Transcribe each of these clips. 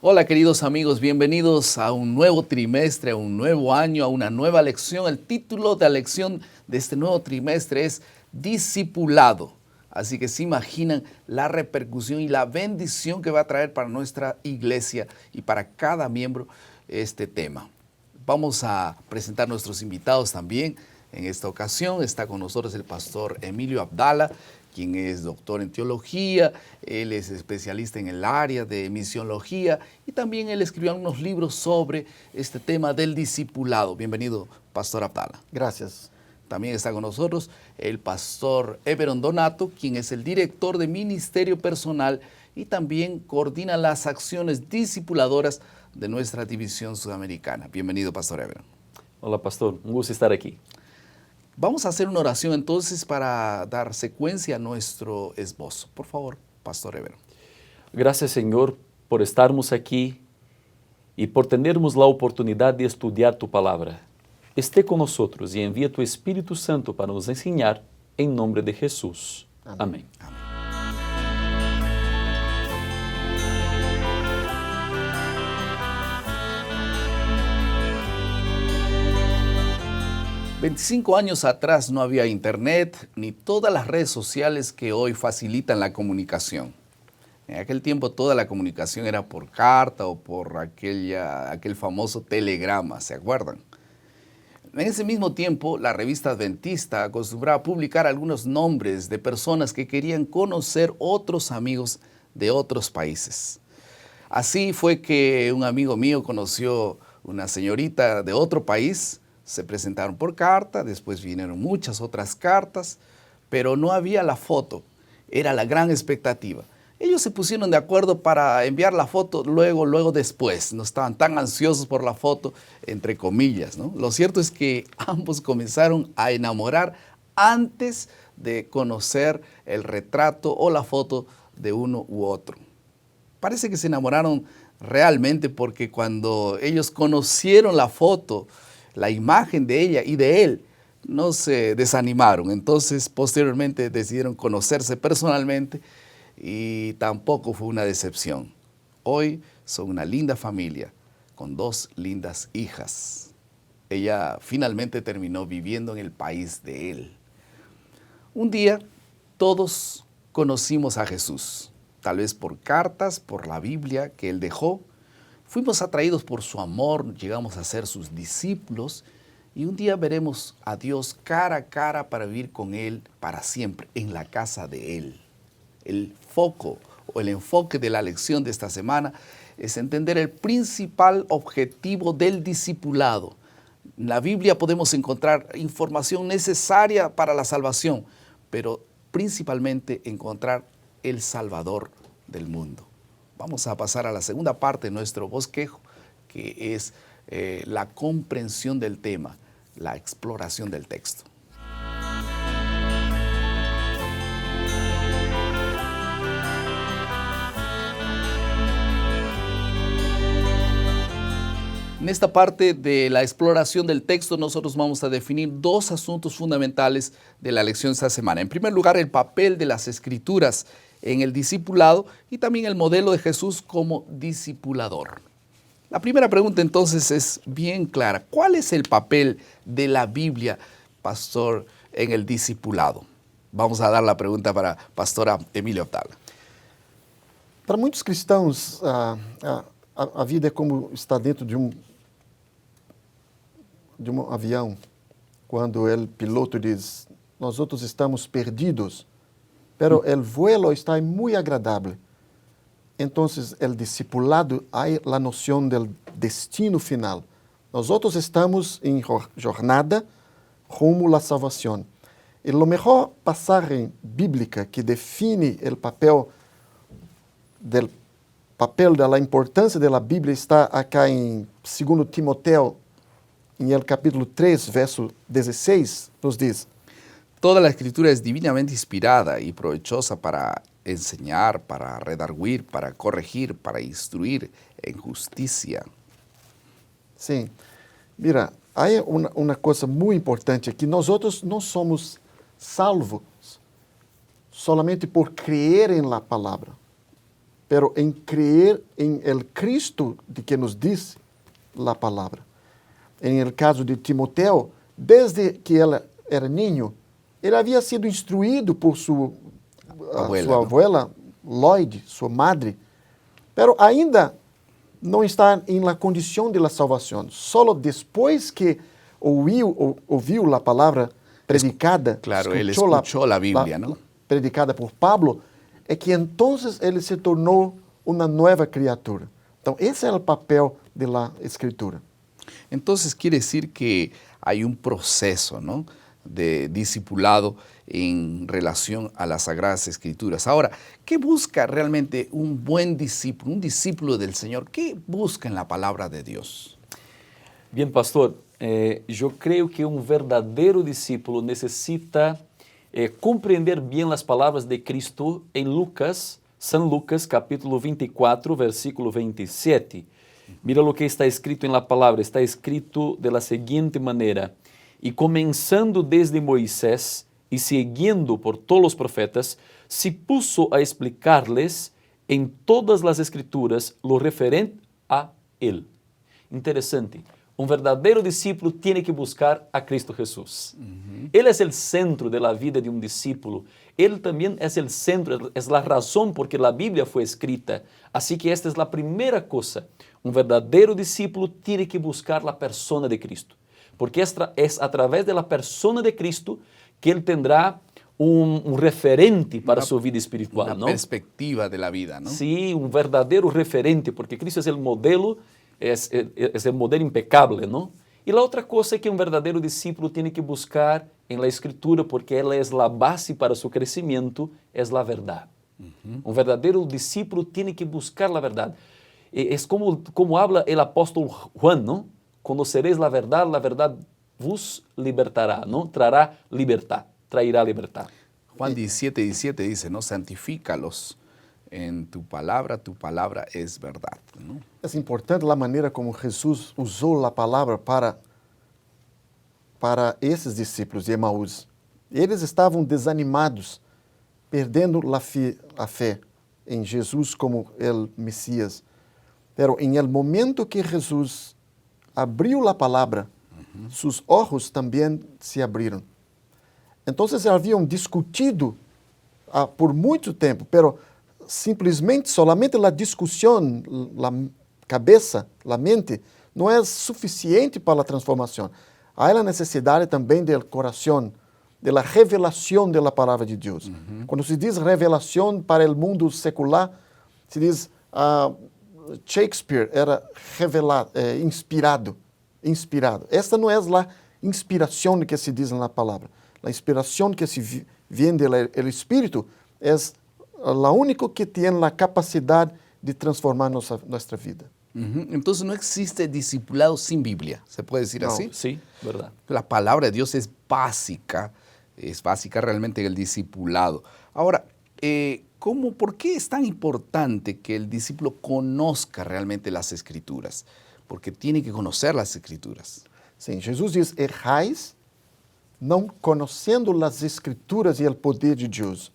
Hola queridos amigos, bienvenidos a un nuevo trimestre, a un nuevo año, a una nueva lección. El título de la lección de este nuevo trimestre es Discipulado. Así que se imaginan la repercusión y la bendición que va a traer para nuestra iglesia y para cada miembro este tema. Vamos a presentar a nuestros invitados también. En esta ocasión está con nosotros el pastor Emilio Abdala, quien es doctor en teología, él es especialista en el área de misiología y también él escribió algunos libros sobre este tema del discipulado. Bienvenido, pastor Abdala. Gracias. También está con nosotros el pastor Everon Donato, quien es el director de Ministerio Personal y también coordina las acciones discipuladoras de nuestra división sudamericana. Bienvenido, pastor Everon. Hola, pastor. Un gusto estar aquí. Vamos a hacer una oración entonces para dar secuencia a nuestro esbozo. Por favor, pastor Everon. Gracias, Señor, por estarmos aquí y por tenermos la oportunidad de estudiar tu palabra. Esté con nosotros y envía tu Espíritu Santo para nos enseñar en nombre de Jesús. Amén. Amén. 25 años atrás no había internet ni todas las redes sociales que hoy facilitan la comunicación. En aquel tiempo toda la comunicación era por carta o por aquel famoso telegrama, ¿se acuerdan? En ese mismo tiempo, la revista Adventista acostumbraba a publicar algunos nombres de personas que querían conocer otros amigos de otros países. Así fue que un amigo mío conoció una señorita de otro país. Se presentaron por carta, después vinieron muchas otras cartas, pero no había la foto. Era la gran expectativa. Ellos se pusieron de acuerdo para enviar la foto luego después. No estaban tan ansiosos por la foto, entre comillas, ¿no? Lo cierto es que ambos comenzaron a enamorar antes de conocer el retrato o la foto de uno u otro. Parece que se enamoraron realmente porque cuando ellos conocieron la foto, la imagen de ella y de él, no se desanimaron. Entonces, posteriormente decidieron conocerse personalmente y tampoco fue una decepción. Hoy son una linda familia con 2 lindas hijas. Ella finalmente terminó viviendo en el país de él. Un día, todos conocimos a Jesús, tal vez por cartas, por la Biblia que él dejó. Fuimos atraídos por su amor, llegamos a ser sus discípulos y un día veremos a Dios cara a cara para vivir con Él para siempre, en la casa de Él. El foco o el enfoque de la lección de esta semana es entender el principal objetivo del discipulado. En la Biblia podemos encontrar información necesaria para la salvación, pero principalmente encontrar el Salvador del mundo. Vamos a pasar a la segunda parte de nuestro bosquejo, que es la comprensión del tema, la exploración del texto. En esta parte de la exploración del texto, nosotros vamos a definir 2 asuntos fundamentales de la lección de esta semana. En primer lugar, el papel de las Escrituras en el discipulado y también el modelo de Jesús como discipulador. La primera pregunta entonces es bien clara. ¿Cuál es el papel de la Biblia, pastor, en el discipulado? Vamos a dar la pregunta para pastora Emilio Abdala. Para muitos cristãos, a vida é como estar dentro de um avião, quando o piloto diz, nós outros estamos perdidos, pero el vuelo está muy agradable. Entonces, el discipulado, hay la noción del destino final. Nosotros estamos en jornada rumo a la salvación. Y lo mejor pasaje bíblica que define el papel de la importancia de la Biblia está acá en 2 Timoteo, en el capítulo 3, verso 16, nos dice: Toda la Escritura es divinamente inspirada y provechosa para enseñar, para redarguir, para corregir, para instruir en justicia. Sim. Mira, há uma coisa muito importante aqui. Nós outros não somos salvos solamente por creer em la palavra. pero en creer en el Cristo de que nos dice la palabra. En el caso de Timoteo, desde que él era niño, ele havia sido instruído por sua abuela, Lloyd, sua madre, pero ainda não está em la condição de la salvação. Solo depois que ouviu a palavra predicada, claro, ele escuchó la Biblia, ¿no? Predicada por Pablo, é que entonces ele se tornou uma nova criatura. Então, esse é o papel de la Escritura. Entonces quiere decir que hay un proceso, ¿no?, de discipulado en relación a las Sagradas Escrituras. Ahora, ¿qué busca realmente un buen discípulo, un discípulo del Señor? ¿Qué busca en la palabra de Dios? Bien, pastor, yo creo que un verdadero discípulo necesita compreender bien las palabras de Cristo en San Lucas capítulo 24, versículo 27. Mira lo que está escrito en la palabra, está escrito de la siguiente manera: y comenzando desde Moisés y siguiendo por todos los profetas, se puso a explicarles en todas las escrituras lo referente a él. Interesante. Un verdadero discípulo tiene que buscar a Cristo Jesús. Él es el centro de la vida de un discípulo. Él también es el centro, es la razón por que la Biblia fue escrita. Así que esta es la primera cosa. Un verdadero discípulo tiene que buscar la persona de Cristo. Porque es a través de la persona de Cristo que él tendrá un referente para su vida espiritual. Una perspectiva de la vida, ¿no? Sí, un verdadero referente, porque Cristo es el modelo, es el modelo impecable, ¿no? Y la otra cosa que un verdadero discípulo tiene que buscar en la Escritura, porque ela es la base para su crecimiento, es la verdad. Un verdadero discípulo tiene que buscar la verdad. Es como habla el apóstol Juan, ¿no? Conoceréis la verdad vos libertará, ¿no? Traerá libertad. Juan 17:17 dice, ¿no? Santifícalos en tu palabra es verdad, ¿no? É importante a maneira como Jesus usou a palavra para esses discípulos de Emaús. Eles estavam desanimados, perdendo a fé em Jesus como o Messias. Pero em el momento que Jesus abriu a palavra, seus olhos também se abriram. Então, haviam discutido por muito tempo, pero simplesmente, solamente a discussão, a cabeça, a mente, não é suficiente para a transformação. Há a necessidade também do coração, da revelação da palavra de Deus. Quando se diz revelação para o mundo secular, se diz Shakespeare era revelado, inspirado. Esta não é a inspiração que se diz na palavra. A inspiração que se vem do Espírito é a única que tem a capacidade de transformar nossa vida. Entonces no existe discipulado sin Biblia, ¿se puede decir así? Sí, verdad. La palabra de Dios es básica realmente en el discipulado. Ahora, ¿por qué es tan importante que el discípulo conozca realmente las Escrituras? Porque tiene que conocer las Escrituras. Sim, Jesus diz, errais não conhecendo as Escrituras e o poder de Deus.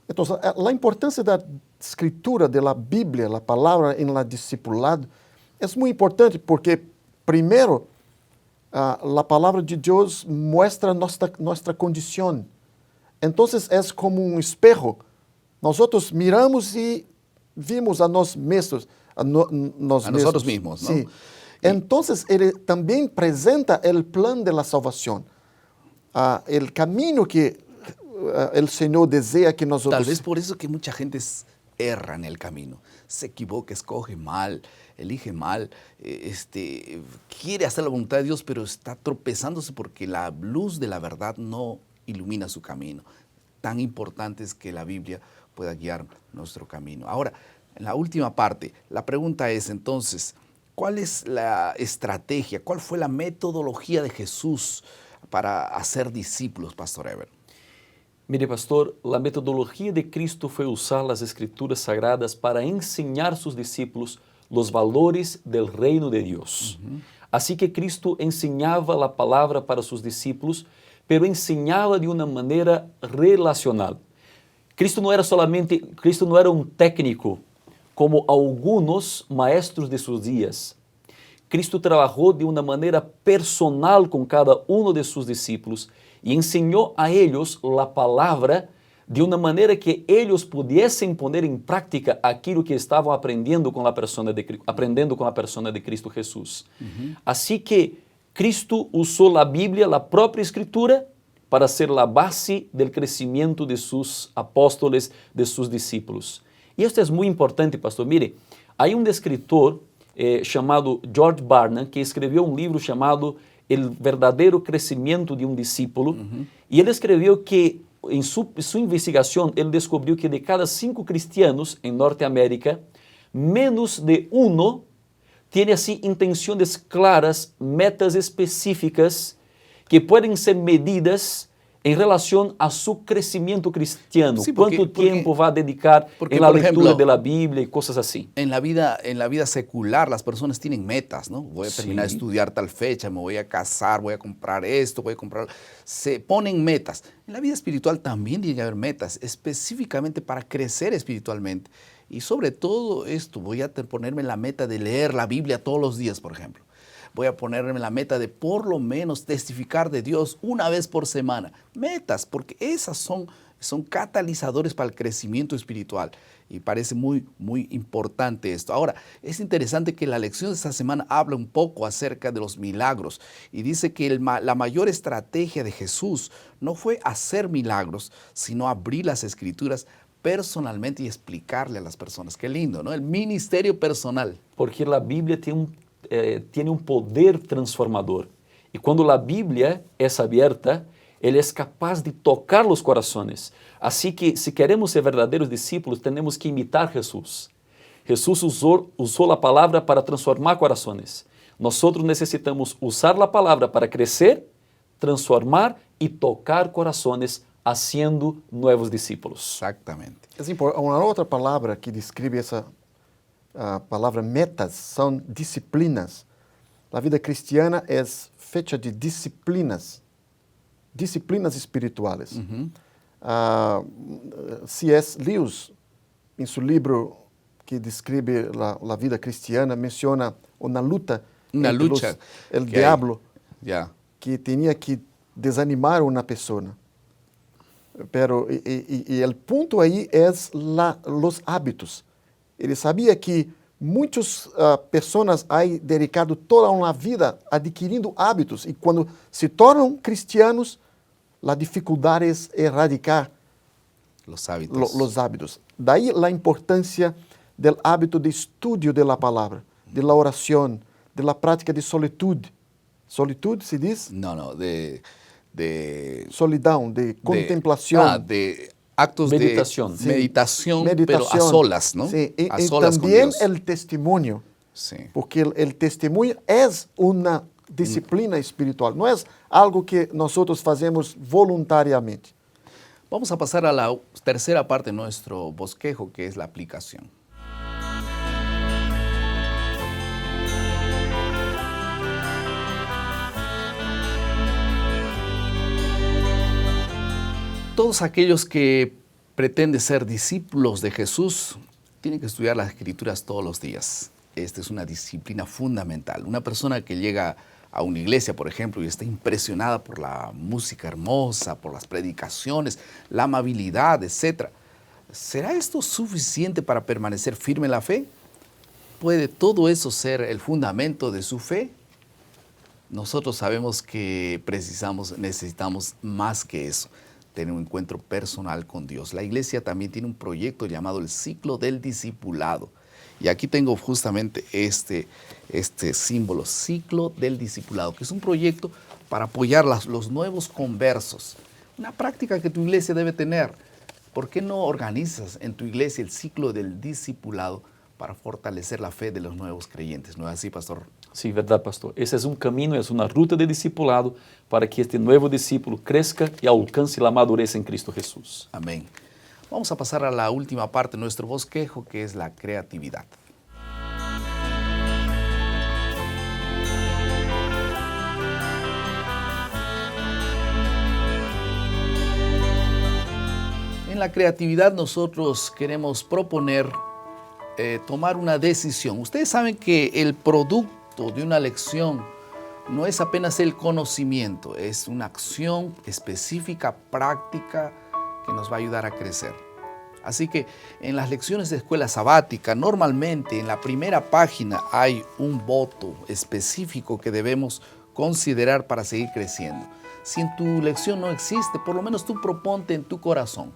Então, a importância da Escritura, da Bíblia, a palavra em la discipulado, é muito importante porque, primeiro, a palavra de Deus mostra nossa condição. Então, é como espejo. Nós miramos e vimos a nós mesmos. Nosotros mismos, ¿no? Sí. Então, ele também apresenta o plano da salvação. O caminho que o Senhor deseja que nós... Tal vez por eso que mucha gente erra en el camino, se equivoca, escoge mal, elige mal, quiere hacer la voluntad de Dios, pero está tropezándose porque la luz de la verdad no ilumina su camino. Tan importante es que la Biblia pueda guiar nuestro camino. Ahora, en la última parte, la pregunta es entonces, ¿cuál es la estrategia, cuál fue la metodología de Jesús para hacer discípulos, Pastor Ever? Mire, pastor, a metodologia de Cristo foi usar as Escrituras Sagradas para ensinar a seus discípulos os valores do reino de Deus. Assim que Cristo ensinava a palavra para seus discípulos, pero ensinava de uma maneira relacional. Cristo não era um técnico como algunos maestros de sus días. Cristo trabajó de una manera personal con cada uno de sus discípulos y enseñó a ellos la palabra de una manera que ellos pudiesen poner en práctica aquilo que estaban aprendiendo con la persona de Cristo Jesús. Así que Cristo usó la Biblia, la propia Escritura, para ser la base del crecimiento de sus apóstoles, de sus discípulos. Y esto es muy importante, pastor. Mire, hay un escritor chamado George Barna, que escreveu um livro chamado El Verdadero Crecimiento de um Discípulo, e ele escreveu que, em sua investigação, ele descobriu que de cada 5 cristianos em Norteamérica, menos de uno tem assim intenções claras, metas específicas, que podem ser medidas em relação a seu crescimento cristiano. Sí, Quanto tempo vai dedicar porque, en la por lectura ejemplo, de la Biblia y cosas así. En la vida secular las personas tienen metas, ¿no? Voy a terminar de Sí. estudiar tal fecha, me voy a casar, voy a comprar esto, voy a comprar... Se ponen metas. En la vida espiritual también tiene que haber metas, específicamente para crecer espiritualmente. Y sobre todo esto, voy a ponerme la meta de leer la Biblia todos los días, por ejemplo. Voy a ponerme la meta de por lo menos testificar de Dios una vez por semana. Metas, porque esas son catalizadores para el crecimiento espiritual. Y parece muy, muy importante esto. Ahora, es interesante que la lección de esta semana habla un poco acerca de los milagros. Y dice que la mayor estrategia de Jesús no fue hacer milagros, sino abrir las Escrituras personalmente y explicarle a las personas. Qué lindo, ¿no? El ministerio personal. Porque la Biblia tiene un poder transformador. Y cuando la Biblia es abierta, Él es capaz de tocar los corazones. Así que si queremos ser verdaderos discípulos, tenemos que imitar a Jesús. Jesús usó la palabra para transformar corazones. Nosotros necesitamos usar la palabra para crecer, transformar y tocar corazones, haciendo nuevos discípulos. Exactamente. Uma outra palavra que descreve essa palavra metas são disciplinas. A vida cristiana é feita de disciplinas, disciplinas espirituais. C.S. Lewis, em seu livro que descreve a vida cristiana, menciona uma luta entre o diabo que tinha que desanimar uma pessoa. Pero o ponto aí é os hábitos. Ele sabia que muitas pessoas têm dedicado toda uma vida adquirindo hábitos e quando se tornam cristianos, a dificuldade é erradicar Los hábitos. os hábitos. Daí a importância do hábito de estudo da palavra, de la oração, de la prática de solitude. Solitude se diz? No, de Solidão, de contemplação. De actos Meditación. de meditación, pero a solas, ¿no? Sí. A Y solas con también Dios. el testimonio, Sí. porque el testimonio es una disciplina espiritual, no es algo que nosotros hacemos voluntariamente. Vamos a pasar a la tercera parte de nuestro bosquejo, que es la aplicación. Todos aquellos que pretenden ser discípulos de Jesús tienen que estudiar las Escrituras todos los días. Esta es una disciplina fundamental. Una persona que llega a una iglesia, por ejemplo, y está impresionada por la música hermosa, por las predicaciones, la amabilidad, etc. ¿Será esto suficiente para permanecer firme en la fe? ¿Puede todo eso ser el fundamento de su fe? Nosotros sabemos que necesitamos más que eso, tener un encuentro personal con Dios. La iglesia también tiene un proyecto llamado el Ciclo del Discipulado. Y aquí tengo justamente este símbolo, Ciclo del Discipulado, que es un proyecto para apoyar los nuevos conversos. Una práctica que tu iglesia debe tener. ¿Por qué no organizas en tu iglesia el Ciclo del Discipulado para fortalecer la fe de los nuevos creyentes? ¿No es así, pastor? Sí, verdad, pastor. Ese es un camino, es una ruta de discipulado para que este nuevo discípulo crezca y alcance la madurez en Cristo Jesús. Amén. Vamos a pasar a la última parte de nuestro bosquejo, que es la creatividad. En la creatividad nosotros queremos proponer tomar una decisión. Ustedes saben que el producto de una lección no es apenas el conocimiento, es una acción específica, práctica, que nos va a ayudar a crecer. Así que en las lecciones de escuela sabática, normalmente en la primera página hay un voto específico que debemos considerar para seguir creciendo. Si en tu lección no existe, por lo menos tú proponte en tu corazón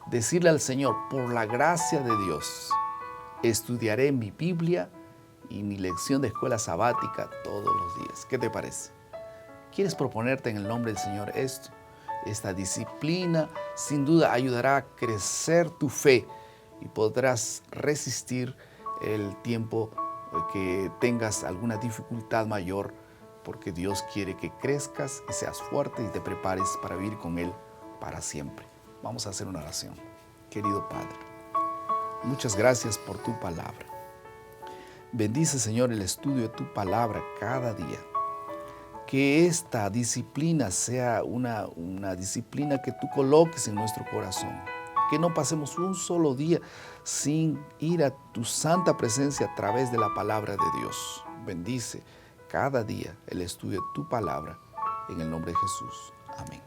decirle al Señor, por la gracia de Dios, estudiaré mi Biblia y mi lección de escuela sabática todos los días. ¿Qué te parece? ¿Quieres proponerte en el nombre del Señor esto? Esta disciplina sin duda ayudará a crecer tu fe y podrás resistir el tiempo que tengas alguna dificultad mayor, porque Dios quiere que crezcas y seas fuerte y te prepares para vivir con Él para siempre. Vamos a hacer una oración. Querido Padre, muchas gracias por tu palabra. Bendice, Señor, el estudio de tu palabra cada día. Que esta disciplina sea una disciplina que tú coloques en nuestro corazón. Que no pasemos un solo día sin ir a tu santa presencia a través de la palabra de Dios. Bendice cada día el estudio de tu palabra. En el nombre de Jesús. Amén.